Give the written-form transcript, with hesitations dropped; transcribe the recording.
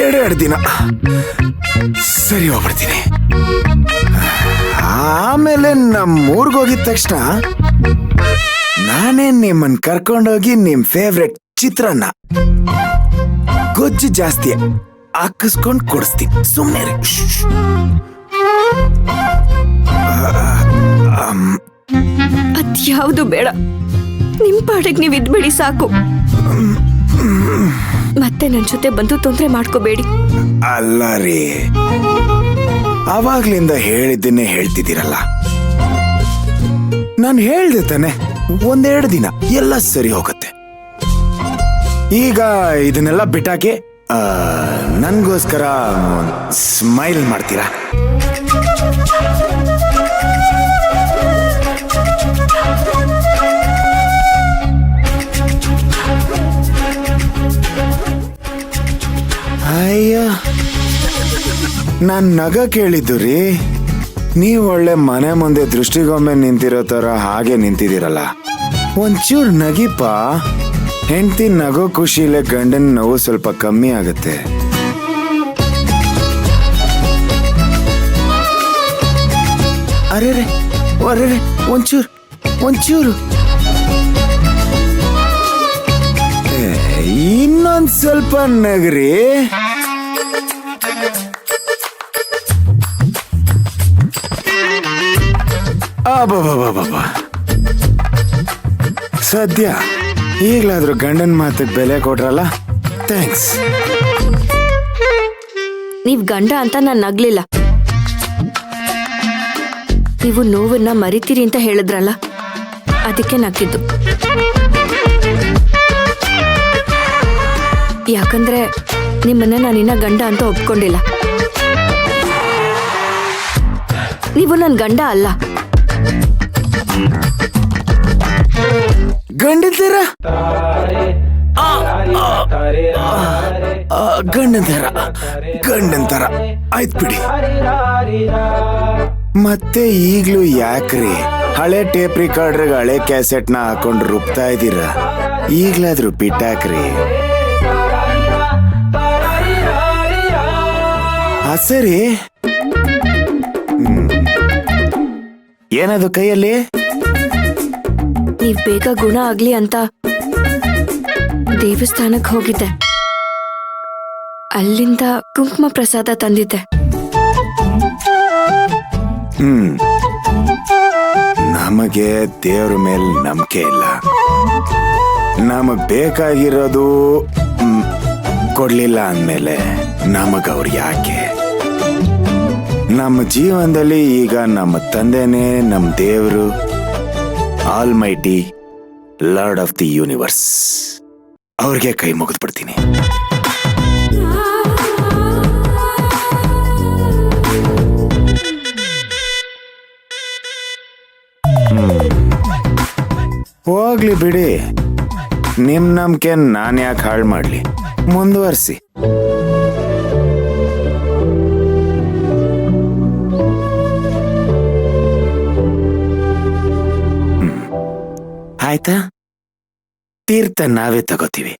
ಎರಡೆರಡು ದಿನ ಸರಿ ಹೋಗ್ಬಿಡ್ತೀನಿ. ಆಮೇಲೆ ನಮ್ಮೂರ್ಗೆ ಹೋಗಿದ ತಕ್ಷಣ ನಾನೇ ನಿಮ್ಮನ್ ಕರ್ಕೊಂಡೋಗಿ ನಿಮ್ ಫೇವ್ರೆಟ್ ಚಿತ್ರಾನ್ನ ಗೊಜ್ಜು ಜಾಸ್ತಿ ಹಾಕಿಸ್ಕೊಂಡ್ ಕೊಡಿಸ್ತೀನಿ. ಸುಮ್ಮನೆ ಅದ್ಯಾವುದು ಬೇಡ, ನಿಮ್ ಪಾಡಿಗೆ ನೀವ್ ಇದ್ಬೇಡಿ ಸಾಕು. ಮತ್ತೆ ನನ್ ಜೊತೆ ಬಂದು ತೊಂದ್ರೆ ಮಾಡ್ಕೋಬೇಡಿ. ಅಲ್ಲ ರೀ, ಅವಾಗ್ಲಿಂದ ಹೇಳಿದ್ದನ್ನೇ ಹೇಳ್ತಿದ್ದೀರಲ್ಲ. ನಾನು ಹೇಳ್ದೆ ತಾನೆ, ಒಂದೆರಡು ದಿನ ಎಲ್ಲ ಸರಿ ಹೋಗುತ್ತೆ. ಈಗ ಇದನ್ನೆಲ್ಲ ಬಿಟ್ಟಾಕಿ ನನ್ಗೋಸ್ಕರ ಸ್ಮೈಲ್ ಮಾಡ್ತೀರಾ? ಅಯ್ಯ, ನಾನ್ ನಗ ಕೇಳಿದ್ದು ರೀ. ನೀವು ಒಳ್ಳೆ ಮನೆ ಮುಂದೆ ದೃಷ್ಟಿಗೊಮ್ಮೆ ನಿಂತಿರೋ ತರ ಹಾಗೆ ನಿಂತಿದ್ದೀರಲ್ಲ. ಒಂಚೂರು ನಗಿಪ್ಪ. ಹೆಂಡತಿ ನಗೋ ಖುಷಿಲೇ ಗಂಡನ ನೋವು ಸ್ವಲ್ಪ ಕಮ್ಮಿ ಆಗುತ್ತೆ. ಅರೆ ಒಂಚೂರು ಒಂಚೂರು ಇನ್ನೊಂದ್ ಸ್ವಲ್ಪ ನಗ್ರಿ. ಅಬ್ಬಬ್ಬಬ್ಬಬ್ಬ, ಸದ್ಯ ಈಗ್ಲಾದ್ರೂ ಗಂಡನ ಮಾತಿಗೆ ಬೆಲೆ ಕೊಟ್ರಲ್ಲ, ಥ್ಯಾಂಕ್ಸ್. ನೀವ್ ಗಂಡ ಅಂತ ನಾನ್ ನಗ್ಲಿಲ್ಲ. ನೀವು ನೋವನ್ನ ಮರಿತೀರಿ ಅಂತ ಹೇಳಿದ್ರಲ್ಲ, ಅದಕ್ಕೆ ನಕ್ಕಿದ್ದು. ಯಾಕಂದ್ರೆ ನಿಮ್ಮನ್ನ ನಾನಿನ್ನ ಗಂಡ ಅಂತ ಒಪ್ಕೊಂಡಿಲ್ಲ. ನೀವು ನನ್ ಗಂಡ ಅಲ್ಲ. ಗಂಡಂತರ ಗಂಡಂತರ ಆಯ್ತು ಬಿಡಿ. ಮತ್ತೆ ಈಗ್ಲೂ ಯಾಕ್ರಿ ಹಳೆ ಟೇಪ್ ರಿಕಾರ್ಡರ್ಗೆ ಹಳೆ ಕ್ಯಾಸೆಟ್ ನ ಹಾಕೊಂಡು ರುಬ್ತಾ ಇದ್ದೀರಾ? ಈಗ್ಲಾದ್ರೂ ಬಿಟ್ಟಾಕ್ರಿ. ಸರಿ, ಏನದು ಕೈಯಲ್ಲಿ? ನೀವ್ ಬೇಗ ಗುಣ ಆಗ್ಲಿ ಅಂತ ದೇವಸ್ಥಾನಕ್ಕೆ ಹೋಗಿದ್ದೆ. ಅಲ್ಲಿಂದ ಕುಂಕುಮ ಪ್ರಸಾದ ತಂದಿದ್ದೆ. ನಮಗೆ ದೇವ್ರ ಮೇಲೆ ನಂಬಿಕೆ ಇಲ್ಲ. ನಮಗ್ ಬೇಕಾಗಿರೋದು ಕೊಡ್ಲಿಲ್ಲ ಅಂದ್ಮೇಲೆ ನಮಗವ್ರು ಯಾಕೆ? ನಮ್ಮ ಜೀವನದಲ್ಲಿ ಈಗ ನಮ್ಮ ತಂದೆನೇ ನಮ್ಮ ದೇವರು, almighty lord of the universe. ಅವ್ರಿಗೆ ಕೈ ಮುಗಿದು ಬಿಡ್ತೀನಿ. ಹೋಗ್ಲಿ ಬಿಡಿ, ನಿಮ್ ನಂಬಿಕೆ ನಾನು ಯಾಕೆ ಹಾಳು ಮಾಡ್ಲಿ? ಮುಂದುವರಿಸಿ. ಆಯ್ತಾ? ತೀರ್ಥ ನಾವೇ ತಗೋತೀವಿ.